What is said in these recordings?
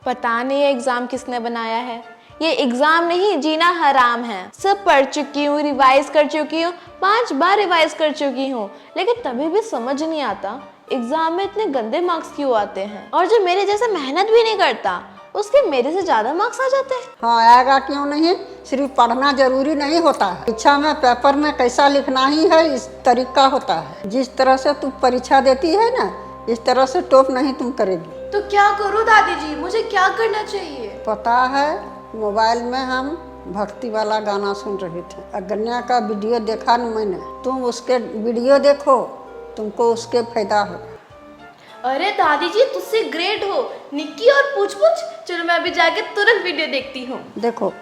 पता नहीं एग्जाम किसने बनाया है। ये एग्जाम नहीं, जीना हराम है। सब पढ़ चुकी हूँ, रिवाइज कर चुकी हूँ, 5 बार रिवाइज कर चुकी हूँ, लेकिन तभी भी समझ नहीं आता एग्जाम में इतने गंदे मार्क्स क्यों आते हैं। और जो मेरे जैसे मेहनत भी नहीं करता उसके मेरे से ज्यादा मार्क्स आ जाते हैं। हाँ, आएगा क्यों नहीं। सिर्फ पढ़ना जरूरी नहीं होता है। परीक्षा में पेपर में कैसा लिखना ही है इस तरीका होता है। जिस तरह से तू परीक्षा देती है ना, इस तरह से टॉप नहीं तुम करेगी। तो क्या करूँ दादी जी, मुझे क्या करना चाहिए? पता है, मोबाइल में हम भक्ति वाला गाना सुन रहे थे। अगन्या का वीडियो देखा न मैंने। तुम उसके वीडियो देखो, तुमको उसके फायदा होगा। अरे दादी जी, तुझसे ग्रेट हो। निक्की और पूछ पूछ, चलो मैं अभी जाके तुरंत वीडियो देखती हूँ। देखो।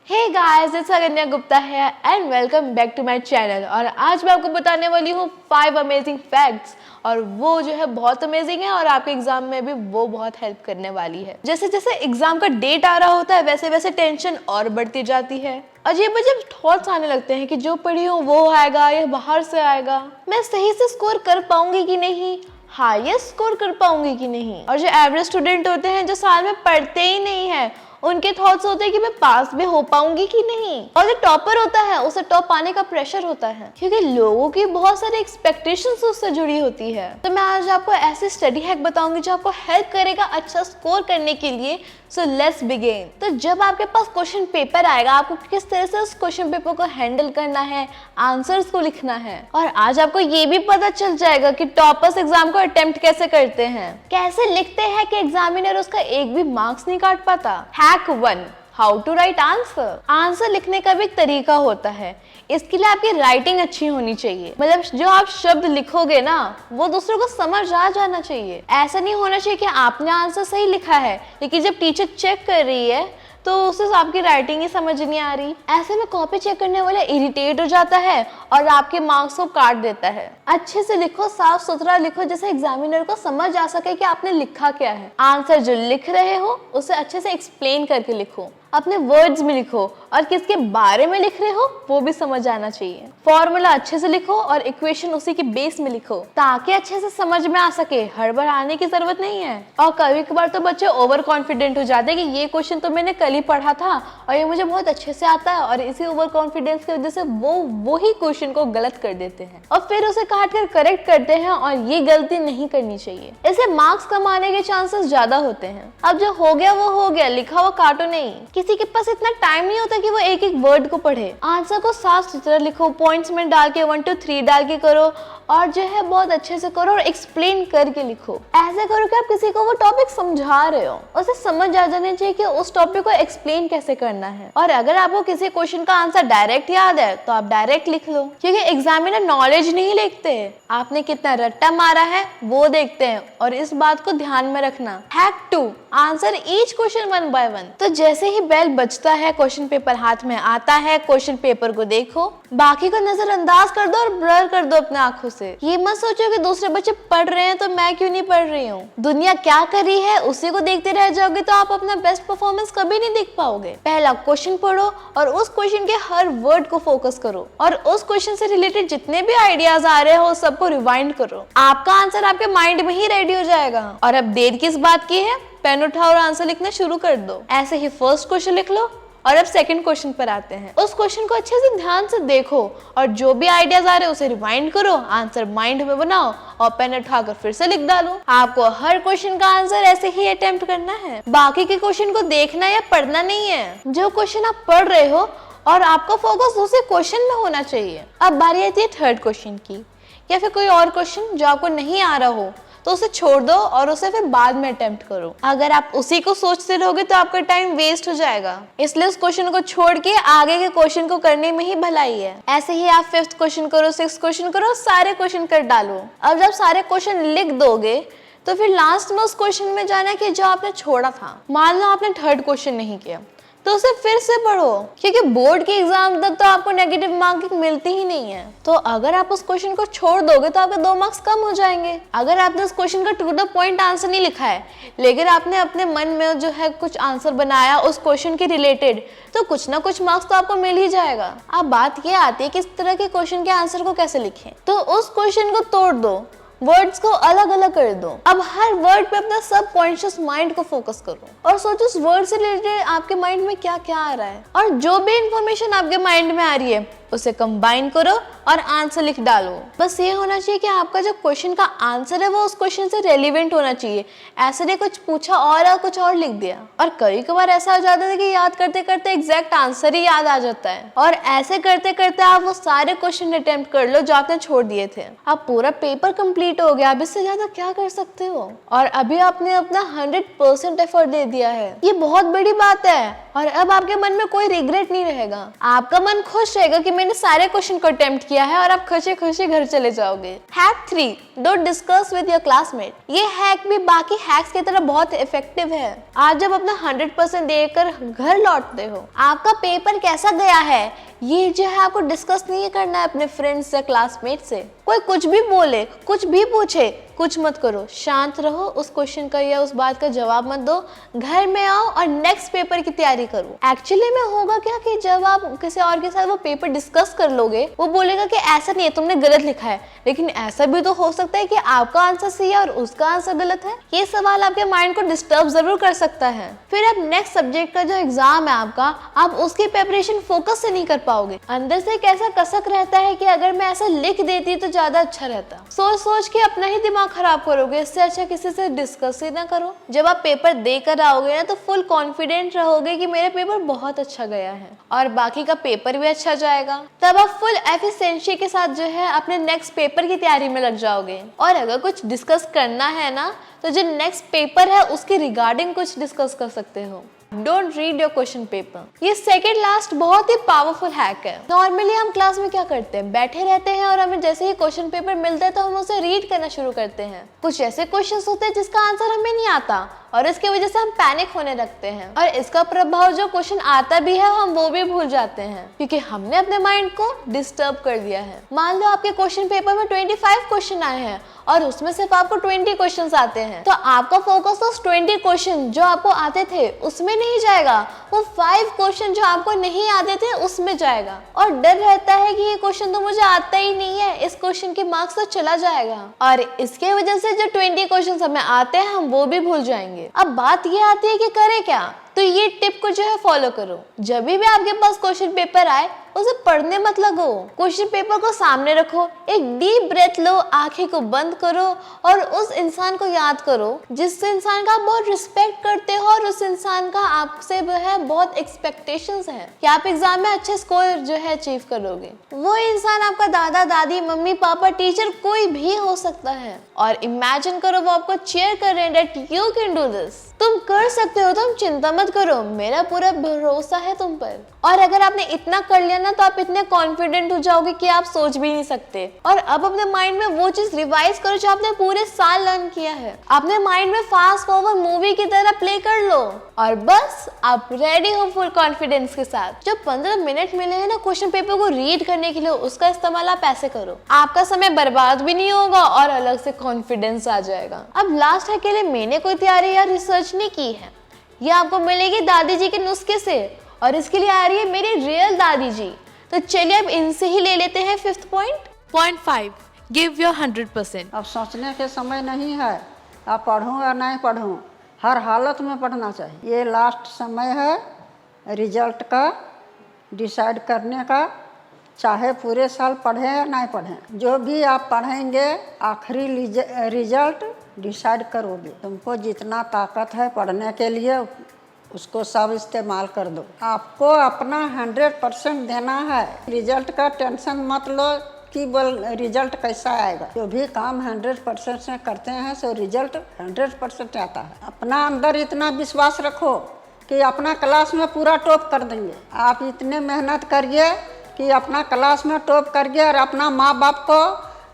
Hey guys, it's Aganya Gupta है and welcome back to my channel. और आज मैं आपको बताने वाली हूँ 5 अमेजिंग फैक्ट्स, और वो जो है बहुत अमेजिंग है और आपके एग्जाम में भी वो बहुत हेल्प करने वाली है। जैसे जैसे एग्जाम का डेट आ रहा होता है वैसे वैसे टेंशन और बढ़ती जाती है। अजीब अजीब थॉट्स आने लगते हैं कि जो पढ़ी हूँ वो आएगा या बाहर से आएगा, मैं सही से स्कोर कर पाऊंगी कि नहीं, हाईएस्ट स्कोर कर पाऊंगी कि नहीं। और जो एवरेज स्टूडेंट होते हैं, जो साल में पढ़ते ही नहीं है, उनके थॉट्स होते हैं कि मैं पास भी हो पाऊंगी कि नहीं। और जो टॉपर होता है उसे टॉप पाने का प्रेशर होता है, क्योंकि लोगों की बहुत सारी एक्सपेक्टेशंस उससे जुड़ी होती है। तो मैं आज आपको ऐसी स्टडी हैक बताऊंगी जो आपको हेल्प करेगा अच्छा स्कोर करने के लिए। So let's begin. तो जब आपके पास क्वेश्चन पेपर आएगा, आपको किस तरह से उस क्वेश्चन पेपर को हैंडल करना है, आंसर्स को लिखना है। और आज आपको ये भी पता चल जाएगा कि टॉपर्स एग्जाम को अटेम्प्ट कैसे करते हैं, कैसे लिखते हैं कि एग्जामिनर उसका एक भी मार्क्स नहीं काट पाता। Hack 1, how to write answer. Answer लिखने का भी एक तरीका होता है। इसके लिए आपकी राइटिंग अच्छी होनी चाहिए, मतलब जो आप शब्द लिखोगे ना वो दूसरों को समझ आ जाना चाहिए। ऐसा नहीं होना चाहिए कि आपने आंसर सही लिखा है लेकिन जब टीचर चेक कर रही है तो उसे आपकी राइटिंग ही समझ नहीं आ रही। ऐसे में कॉपी चेक करने वाला इरिटेट हो जाता है और आपके मार्क्स को काट देता है। अच्छे से लिखो, साफ सुथरा लिखो, जैसे एग्जामिनर को समझ आ सके कि आपने लिखा क्या है। आंसर जो लिख रहे हो उसे अच्छे से एक्सप्लेन करके लिखो, अपने वर्ड्स में लिखो, और किसके बारे में लिख रहे हो वो भी समझ आना चाहिए। फॉर्मूला अच्छे से लिखो और इक्वेशन उसी के बेस में लिखो ताकि अच्छे से समझ में आ सके। हड़बड़ाने की जरूरत नहीं है। और कभी कभार तो बच्चे ओवर कॉन्फिडेंट हो जाते हैं कि ये क्वेश्चन तो मैंने कल ही पढ़ा था और ये मुझे बहुत अच्छे से आता है, और इसी ओवर कॉन्फिडेंस की वजह से वो ही क्वेश्चन को गलत कर देते हैं और फिर उसे काट कर करेक्ट करते हैं, और ये गलती नहीं करनी चाहिए। इससे मार्क्स कम आने के चांसेस ज्यादा होते हैं। अब जो हो गया वो हो गया, लिखा हुआ काटो नहीं। किसी के पास इतना टाइम नहीं होता कि वो एक एक वर्ड को पढ़े। आंसर को साफ सुथरा लिखो, पॉइंट्स में डाल के 1 2 3 डाल के करो, और जो है बहुत अच्छे से करो और एक्सप्लेन करके लिखो। ऐसे करो कि आप किसी को वो टॉपिक समझा रहे हो, उसे समझ आ जाने चाहिए कि उस टॉपिक को एक्सप्लेन कैसे करना है। और अगर आपको किसी क्वेश्चन का आंसर डायरेक्ट याद है तो आप डायरेक्ट लिख लो, क्योंकि एग्जामिनर नॉलेज नहीं देखते, आपने कितना रट्टा मारा है वो देखते हैं, और इस बात को ध्यान में रखना। Hack 2, answer each question 1 by 1। तो जैसे ही बेल बजता है, क्वेश्चन पेपर हाथ में आता है, क्वेश्चन पेपर को देखो, बाकी को नजरअंदाज कर दो और ब्लर कर दो अपने आंखों से। ये मत सोचो कि दूसरे बच्चे पढ़ रहे हैं तो मैं क्यों नहीं पढ़ रही हूँ। दुनिया क्या कर रही है उसी को देखते रह जाओगे तो आप अपना बेस्ट परफॉर्मेंस कभी नहीं देख पाओगे। पहला क्वेश्चन पढ़ो और उस क्वेश्चन के हर वर्ड को फोकस करो, और उस क्वेश्चन से रिलेटेड जितने भी आइडियाज आ रहे हो सबको रिवाइंड करो। आपका आंसर आपके माइंड में ही रेडी हो जाएगा। और अब देर किस बात की है, पेन उठाओ और आंसर लिखना शुरू कर दो। ऐसे ही फर्स्ट क्वेश्चन लिख लो, और अब सेकंड क्वेश्चन पर आते हैं। उस क्वेश्चन को अच्छे से ध्यान से देखो और जो भी आइडियाज आ रहे हैं उसे रिवाइंड करो, आंसर माइंड में बनाओ और पेन उठाकर फिर से लिख डालो। आपको हर क्वेश्चन का आंसर ऐसे ही अटेम्प्ट करना है, बाकी के क्वेश्चन को देखना या पढ़ना नहीं है। जो क्वेश्चन आप पढ़ रहे हो और आपका फोकस उसी क्वेश्चन में होना चाहिए। अब बारी आती है थर्ड क्वेश्चन की, या फिर कोई और क्वेश्चन जो आपको नहीं आ रहा हो तो उसे छोड़ दो और उसे फिर बाद में अटेम्प्ट करो। अगर आप उसी को सोचते रहोगे तो आपका टाइम वेस्ट हो जाएगा, इसलिए उस क्वेश्चन को छोड़ के आगे के क्वेश्चन को करने में ही भलाई है। ऐसे ही आप 5th क्वेश्चन करो, 6th क्वेश्चन करो, सारे क्वेश्चन कर डालो। अब जब सारे क्वेश्चन लिख दोगे तो फिर लास्ट में उस क्वेश्चन में जाना कि जो आपने छोड़ा था। मान लो आपने 3rd क्वेश्चन नहीं किया तो उसे फिर से पढ़ो, क्योंकि बोर्ड के एग्जाम तक तो आपको नेगेटिव मार्किंग मिलती ही नहीं है। तो अगर आप उस क्वेश्चन को छोड़ दोगे तो आपके 2 मार्क्स कम हो जाएंगे। अगर आपने उस क्वेश्चन का टू द पॉइंट आंसर नहीं लिखा है लेकिन आपने अपने मन में जो है कुछ आंसर बनाया उस क्वेश्चन के रिलेटेड, तो कुछ ना कुछ मार्क्स तो आपको मिल ही जाएगा। अब बात ये आती है कि इस तरह के क्वेश्चन के आंसर को कैसे लिखें। तो उस क्वेश्चन को तोड़ दो वर्ड्स को अलग अलग कर दो। अब हर वर्ड पे अपना सबकॉन्शियस माइंड को फोकस करो और सोचो उस वर्ड से रिलेटेड आपके माइंड में क्या क्या आ रहा है, और जो भी इंफॉर्मेशन आपके माइंड में आ रही है उसे कंबाइन करो और आंसर लिख डालो। बस ये होना चाहिए कि आपका जो क्वेश्चन का आंसर है वो उस क्वेश्चन से रेलिवेंट होना चाहिए। ऐसे नहीं कुछ पूछा और कुछ और लिख दिया। और कई कबार ऐसा हो जाता है कि याद करते करते एग्जैक्ट आंसर ही याद आ जाता है, और ऐसे करते करते आप वो सारे क्वेश्चन अटेम्प्ट कर लो जो आपने छोड़ दिए थे। अब पूरा पेपर कंप्लीट हो गया, अब इससे ज्यादा क्या कर सकते हो। और अभी आपने अपना 100% एफर्ट दे दिया है, ये बहुत बड़ी बात है। और अब आपके मन में कोई रिग्रेट नहीं रहेगा, आपका मन खुश रहेगा कि मैंने सारे क्वेश्चन को अटेम्प्ट किया है, और आप खुशी खुशी घर चले जाओगे। Hack 3, don't discuss with your classmate. ये हैक भी बाकी हैक्स की तरह बहुत इफेक्टिव है। आज जब अपना 100% देकर घर लौटते हो, आपका पेपर कैसा गया है ये जो है आपको डिस्कस नहीं करना है अपने फ्रेंड्स या क्लासमेट से। कोई कुछ भी बोले, कुछ भी पूछे, कुछ मत करो, शांत रहो, उस क्वेश्चन का या उस बात का जवाब मत दो, घर में आओ और नेक्स्ट पेपर की तैयारी करो। एक्चुअली में होगा क्या कि जब आप किसी और के साथ वो पेपर डिस्कस कर लोगे, वो बोलेगा कि ऐसा नहीं है, तुमने गलत लिखा है, लेकिन ऐसा भी तो हो सकता है कि आपका आंसर सही है और उसका आंसर गलत है। ये सवाल आपके माइंड को डिस्टर्ब जरूर कर सकता है। फिर आप नेक्स्ट सब्जेक्ट का जो एग्जाम है आपका, आप उसकी प्रिपरेशन फोकस से नहीं कर पाओगे। अंदर से एक ऐसा कसक रहता है कि अगर मैं ऐसा लिख देती तो ज्यादा अच्छा रहता। सोच सोच के अपना ही दिमाग खराब करोगे, इससे अच्छा किसी से डिस्कस ही ना करो। जब आप पेपर देकर आओगे ना तो फुल कॉन्फिडेंट रहोगे कि मेरा पेपर बहुत अच्छा गया है और बाकी का पेपर भी अच्छा जाएगा। तब आप फुल एफिशिएंसी के साथ जो है अपने नेक्स्ट पेपर की तैयारी में लग जाओगे। और अगर कुछ डिस्कस करना है ना तो जो नेक्स्ट पेपर है उसके रिगार्डिंग कुछ डिस्कस कर सकते हो। Don't read your question paper. ये सेकेंड लास्ट बहुत ही पावरफुल हैक है। नॉर्मली हम क्लास में क्या करते हैं, बैठे रहते हैं और हमें जैसे ही क्वेश्चन पेपर मिलता है तो हम उसे रीड करना शुरू करते हैं। कुछ ऐसे क्वेश्चंस होते हैं जिसका आंसर हमें नहीं आता और इसकी वजह से हम पैनिक होने लगते हैं, और इसका प्रभाव जो क्वेश्चन आता भी है हम वो भी भूल जाते हैं क्योंकि हमने अपने माइंड को डिस्टर्ब कर दिया है। मान लो आपके क्वेश्चन पेपर में 25 क्वेश्चन आए हैं और उसमें सिर्फ आपको 20 क्वेश्चंस आते हैं, तो आपका फोकस उस 20 क्वेश्चन जो आपको आते थे उसमें नहीं जाएगा, वो 5 क्वेश्चन जो आपको नहीं आते थे उसमें जाएगा। और डर रहता है कि ये क्वेश्चन तो मुझे आता ही नहीं है, इस क्वेश्चन के मार्क्स तो चला जाएगा, और इसके वजह से जो 20 क्वेश्चन हमें आते हैं हम वो भी भूल जाएंगे। अब बात ये आती है कि करें क्या, तो ये टिप को जो है फॉलो करो। जब भी आपके पास क्वेश्चन पेपर आए उसे पढ़ने मत लगो, क्वेश्चन पेपर को सामने रखो, एक डीप ब्रेथ लो, आंखें को बंद करो और उस इंसान को याद करो जिस इंसान का आप बहुत रिस्पेक्ट करते हो और उस इंसान का आपसे जो है बहुत एक्सपेक्टेशंस है कि आप एग्जाम में अच्छे स्कोर जो है अचीव करोगे। वो इंसान आपका दादा दादी मम्मी पापा टीचर कोई भी हो सकता है, और इमेजिन करो वो आपको चीयर कर रहे हैं that you can do this, तुम कर सकते हो, तुम चिंता मत करो, मेरा पूरा भरोसा है तुम पर। और अगर आपने इतना कर लिया ना तो आप इतने कॉन्फिडेंट हो जाओगे कि आप सोच भी नहीं सकते। और अब अपने माइंड में वो चीज रिवाइज करो जो आपने पूरे साल लर्न किया है, अपने माइंड में फास्ट फॉरवर्ड मूवी की तरह प्ले कर लो और बस आप रेडी हो फुल कॉन्फिडेंस के साथ। जो 15 मिनट मिले हैं ना क्वेश्चन पेपर को रीड करने के लिए, उसका इस्तेमाल आप ऐसे करो, आपका समय बर्बाद भी नहीं होगा और अलग से कॉन्फिडेंस आ जाएगा। अब लास्ट है के लिए मैंने कोई तैयारी या रिसर्च नहीं की है, ये आपको मिलेगी दादी जी के नुस्खे से, और इसके लिए आ रही है मेरी रियल दादी जी। तो चलिए अब इनसे ही ले लेते हैं 5th पॉइंट। 5 give your 100%। अब सोचने के समय नहीं है, आप पढ़ूँ या नहीं पढ़ूँ, हर हालत में पढ़ना चाहिए। ये लास्ट समय है रिजल्ट का डिसाइड करने का, चाहे पूरे साल पढ़ें या नहीं पढ़ें, जो भी आप पढ़ेंगे आखिरी रिजल्ट डिसाइड करोगे। तुमको जितना ताकत है पढ़ने के लिए उसको सब इस्तेमाल कर दो। आपको अपना 100% देना है, रिजल्ट का टेंशन मत लो कि बोल रिजल्ट कैसा आएगा। जो भी काम 100% से करते हैं सो रिजल्ट 100% आता है। अपना अंदर इतना विश्वास रखो कि अपना क्लास में पूरा टॉप कर देंगे। आप इतने मेहनत करिए कि अपना क्लास में टॉप करिए और अपना माँ बाप को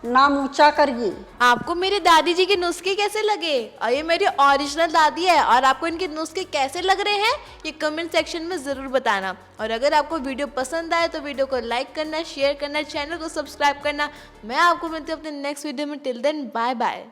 नाम ऊंचा करिए। आपको मेरे दादी जी के नुस्खे कैसे लगे, और ये मेरी ओरिजिनल दादी है, और आपको इनके नुस्खे कैसे लग रहे हैं ये कमेंट सेक्शन में जरूर बताना। और अगर आपको वीडियो पसंद आए तो वीडियो को लाइक करना, शेयर करना, चैनल को सब्सक्राइब करना। मैं आपको मिलती हूँ अपने नेक्स्ट वीडियो में। Till then bye bye.